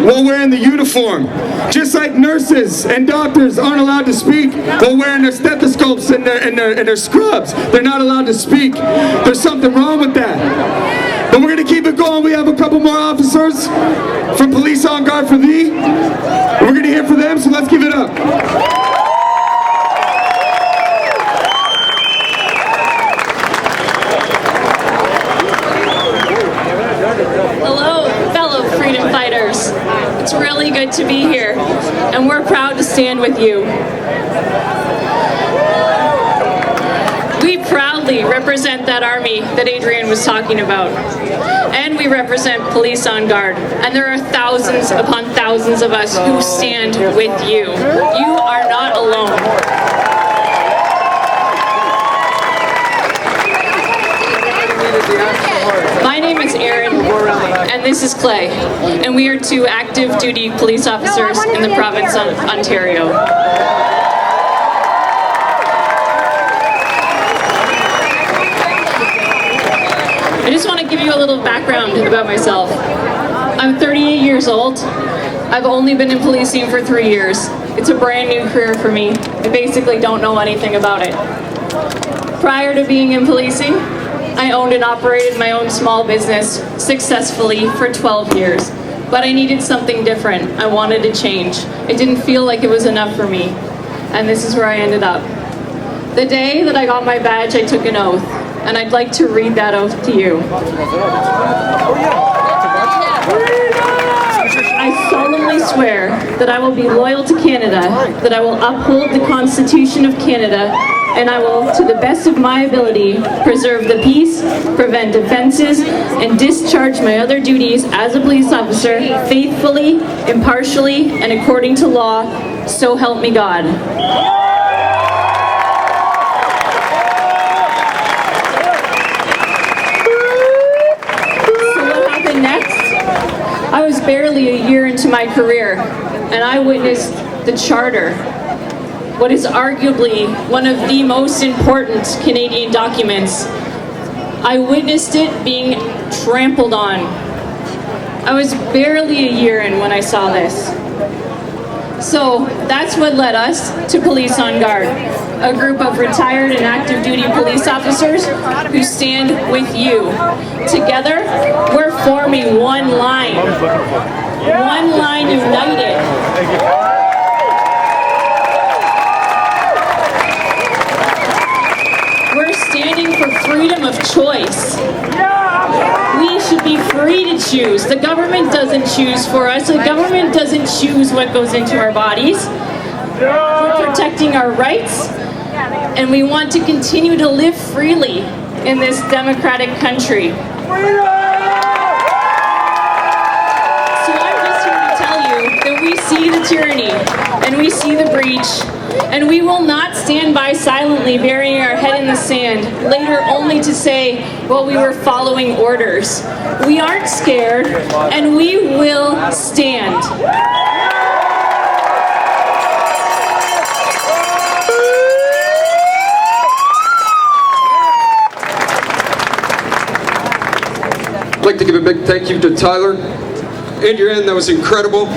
while wearing the uniform. Just like nurses and doctors aren't allowed to speak while wearing their stethoscopes and their scrubs. They're not allowed to speak. There's something wrong with that. But we're going to keep it going. We have a couple more officers from Police on Guard for Thee. We're going to hear from them, so let's give it up. Hello, fellow freedom fighters. It's really good to be here, and we're proud to stand with you. We proudly represent that army that Adrian was talking about. And we represent Police on Guard. And there are thousands upon thousands of us who stand with you. You are not alone. My name is Erin, and this is Clay. And we are two active duty police officers in the province of Ontario. I just want to give you a little background about myself. I'm 38 years old. I've only been in policing for 3 years. It's a brand new career for me. I basically don't know anything about it. Prior to being in policing, I owned and operated my own small business successfully for 12 years. But I needed something different. I wanted to change. It didn't feel like it was enough for me. And this is where I ended up. The day that I got my badge, I took an oath. And I'd like to read that oath to you. I solemnly swear that I will be loyal to Canada, that I will uphold the Constitution of Canada, and I will, to the best of my ability, preserve the peace, prevent offenses, and discharge my other duties as a police officer faithfully, impartially, and according to law, so help me God. I was barely a year into my career, and I witnessed the Charter, what is arguably one of the most important Canadian documents. I witnessed it being trampled on. I was barely a year in when I saw this. So that's what led us to Police on Guard, a group of retired and active duty police officers who stand with you. Together, we're forming one line united. We're standing for freedom of choice. We should be free to choose. The government doesn't choose for us. The government doesn't choose what goes into our bodies. We're protecting our rights, and we want to continue to live freely in this democratic country. So I'm just here to tell you that we see the tyranny, and we see the breach, and we will not stand by silently burying our head in the sand, later only to say, well, we were following orders. We aren't scared, and we will stand. I'd like to give a big thank you to Tyler. Adrian, that was incredible.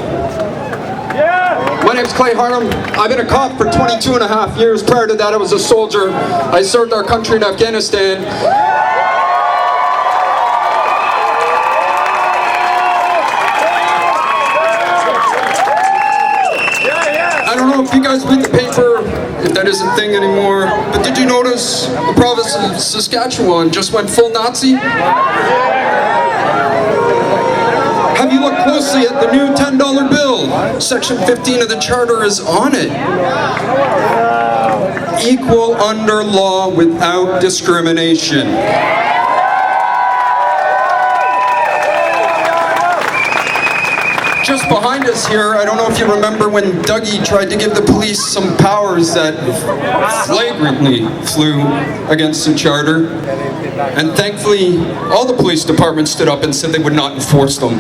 My name's Clay Harnham. I've been a cop for 22 and a half years. Prior to that, I was a soldier. I served our country in Afghanistan. I don't know if you guys read the paper, if that is a thing anymore, but did you notice the province of Saskatchewan just went full Nazi? Have you looked closely at the new $10 bill? Section 15 of the Charter is on it. Equal under law without discrimination. Just behind us here, I don't know if you remember when Dougie tried to give the police some powers that flagrantly flew against the Charter. And thankfully, all the police departments stood up and said they would not enforce them.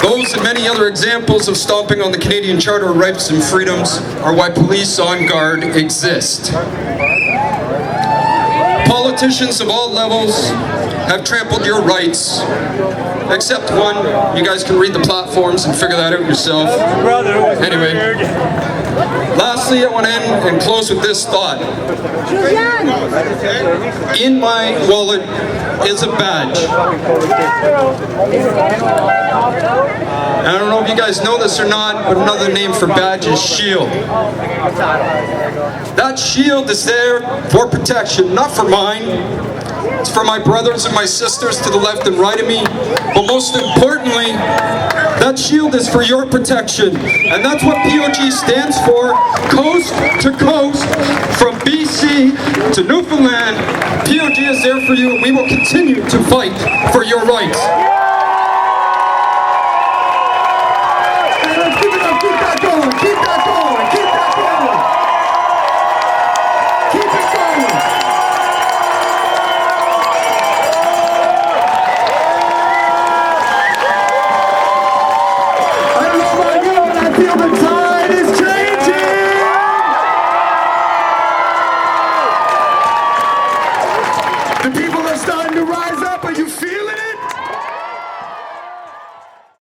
Those and many other examples of stomping on the Canadian Charter of Rights and Freedoms are why Police on Guard exist. Politicians of all levels have trampled your rights, except one. You guys can read the platforms and figure that out yourself. Anyway, lastly, I want to end and close with this thought. In my wallet is a badge. I don't know if you guys know this or not, but another name for badge is shield. That shield is there for protection, not for mine. It's for my brothers and my sisters to the left and right of me. But most importantly, that shield is for your protection. And that's what POG stands for, coast to coast, from BC to Newfoundland. POG is there for you, and we will continue to fight for your rights.